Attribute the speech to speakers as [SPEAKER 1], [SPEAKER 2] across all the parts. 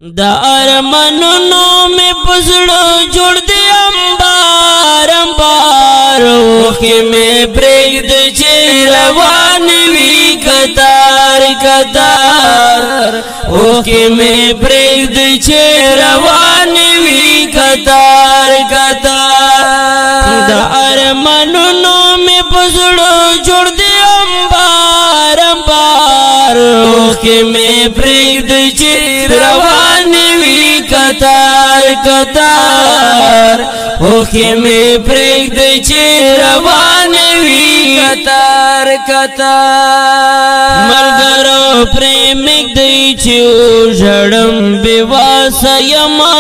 [SPEAKER 1] دا ارمانونو می پزړو جوړ دی امبار امبار وخی می پرېږد چې روان وي قطار قطار وخی می پرېږد چې روان وي قطار قطار دا ارمانونو می پزړو جوړ دی امبار امبار وخی می پرېږد چې روان وی قطار قطار وخی می پرېږد چې روان وی قطار قطار ملګرو پرې مږدئ چې وژړم بې واسه یما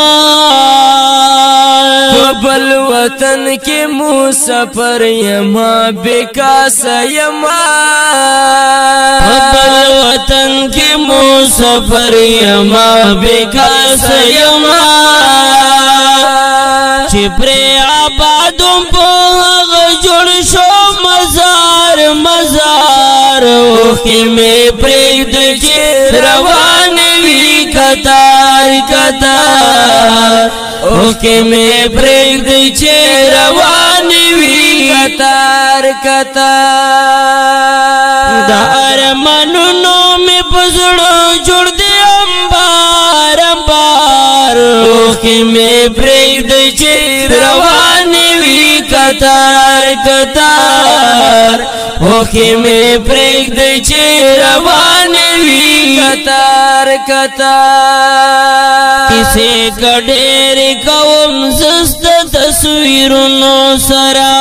[SPEAKER 1] بل وطن کې مسافر یما بېکاسه یما بل وطن کې مسافر یما بېکاسه یما چې پرې آبادم په هغه جوړ شو مزار مزار وخی مې پرېږد چې روان وي قطار قطار وخی مې پرېږد چې روان وي قطار قطار دا ارمانونو مې په زړه جوړ دی امبار امبار وخی مې پرېږد چې روان وي قطار قطار وخی مې پرېږد چې روان وي قطار قطار کیسې ګډېرې کوم زسته تصویرونو سره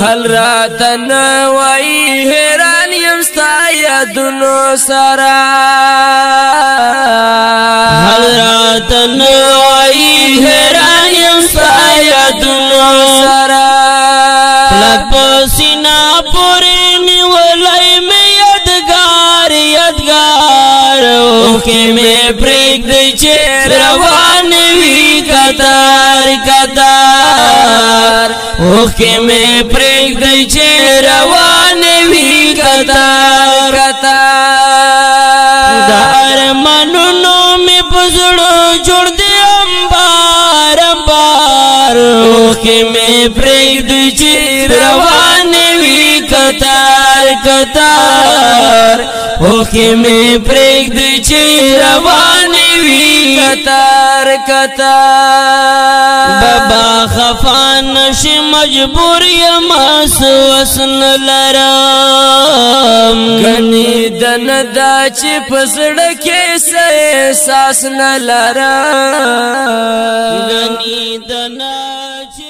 [SPEAKER 1] حل راته نه وایي حیران یم ستا یادونو سره حل راته نه وایي حیران یم ستا یادونو سره پلک په سینه پورې نیولی مې یادګار یادګار وخی مې پرېږد چې روان وي قطار قطار وخی مې پرېږد چې روان وي قطار قطار دا ارمانونو مې په زړه جوړ دی امبار امبار وخی مې پرېږد چې روان وي قطار قطار وخی مې پرېږد چې روان وي قطار قطار بابا خفا نشي مجبور یم وس نه لرم ګنې د نه دا چې په زړه کې څه احساس نه لرم ګنې د نه چې